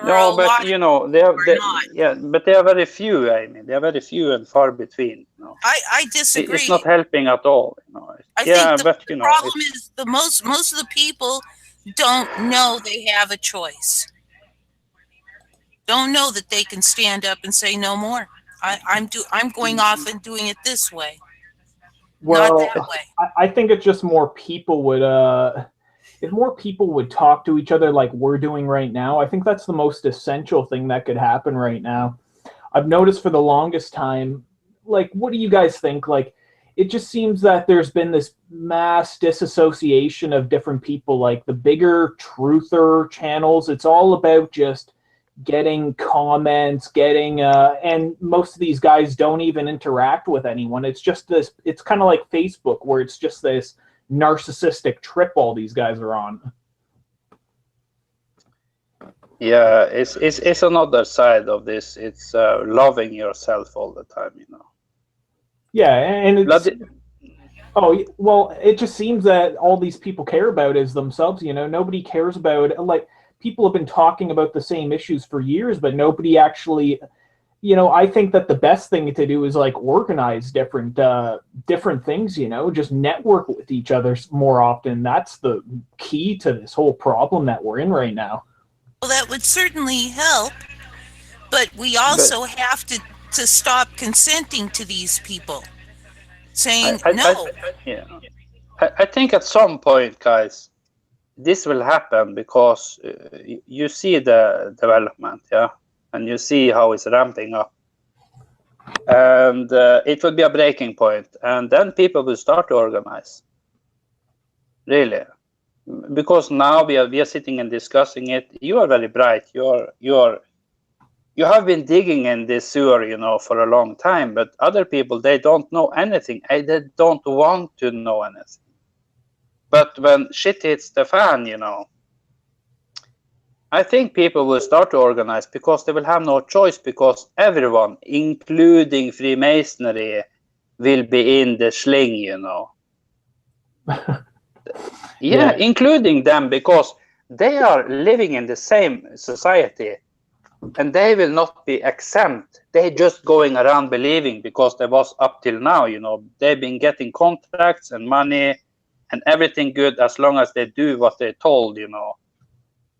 But you know, but they are very few, I mean. They are very few and far between. You know. I disagree. It's not helping at all. You know. I think the problem is most of the people don't know they have a choice. Don't know that they can stand up and say no more. I'm going off and doing it this way. Well, not that way. I think it's just more people would if more people would talk to each other like we're doing right now, I think that's the most essential thing that could happen right now. I've noticed for the longest time, like, what do you guys think? Like, it just seems that there's been this mass disassociation of different people, like the bigger truther channels. It's all about just getting comments, and most of these guys don't even interact with anyone. It's just this, it's kind of like Facebook, where it's just this narcissistic trip all these guys are on. Yeah, it's another side of this. It's loving yourself all the time, you know. Yeah, and it's Bloody, oh well, it just seems that all these people care about is themselves. You know, nobody cares about, like, people have been talking about the same issues for years, but nobody actually. You know, I think that the best thing to do is like organize different things. You know, just network with each other more often. That's the key to this whole problem that we're in right now. Well, that would certainly help, but we also have to stop consenting to these people, saying no. yeah. I think at some point, guys, this will happen because you see the development, yeah, and you see how it's ramping up, and it will be a breaking point, and then people will start to organize. Really, because now we are sitting and discussing it. You are very bright. You have been digging in this sewer, you know, for a long time. But other people, they don't know anything. They don't want to know anything. But when shit hits the fan, you know, I think people will start to organize because they will have no choice, because everyone, including Freemasonry, will be in the sling, you know. Yeah, including them, because they are living in the same society and they will not be exempt. They just going around believing, because they was up till now, you know, they've been getting contracts and money and everything good as long as they do what they're told, you know.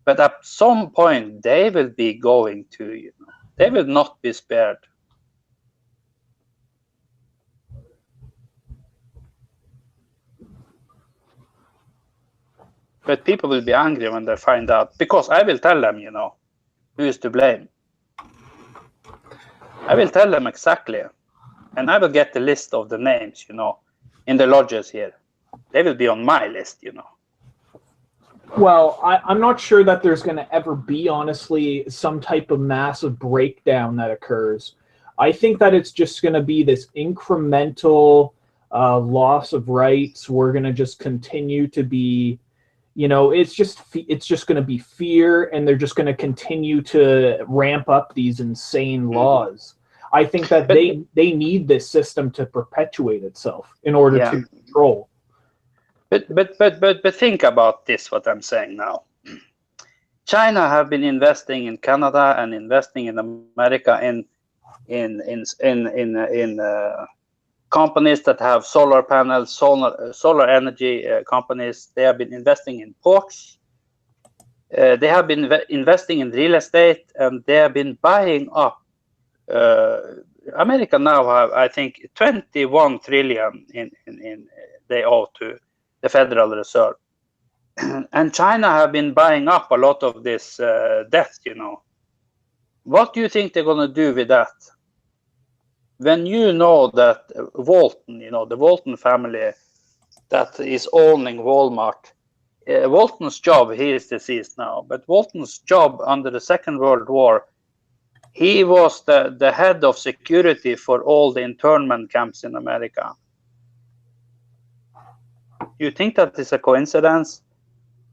But at some point they will be going to, you know, they will not be spared. But people will be angry when they find out, because I will tell them, you know, who is to blame. I will tell them exactly, and I will get the list of the names, you know, in the lodges here. They will be on my list, you know. Well, I'm not sure that there's going to ever be, honestly, some type of massive breakdown that occurs. I think that it's just going to be this incremental loss of rights. We're going to just continue to be, you know, it's just going to be fear, and they're just going to continue to ramp up these insane laws. I think that they need this system to perpetuate itself in order to control. But think about this, what I'm saying now. China have been investing in Canada and investing in America in companies that have solar panels, solar energy companies. They have been investing in ports. They have been investing in real estate, and they have been buying up. America now have, I think, 21 trillion in they owe to the Federal Reserve, and China have been buying up a lot of this debt, you know. What do you think they're going to do with that? When you know that Walton, you know, the Walton family that is owning Walmart, Walton's job, he is deceased now, but Walton's job under the Second World War, he was the head of security for all the internment camps in America. You think that is a coincidence?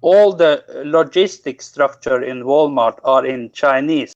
All the logistic structure in Walmart are in Chinese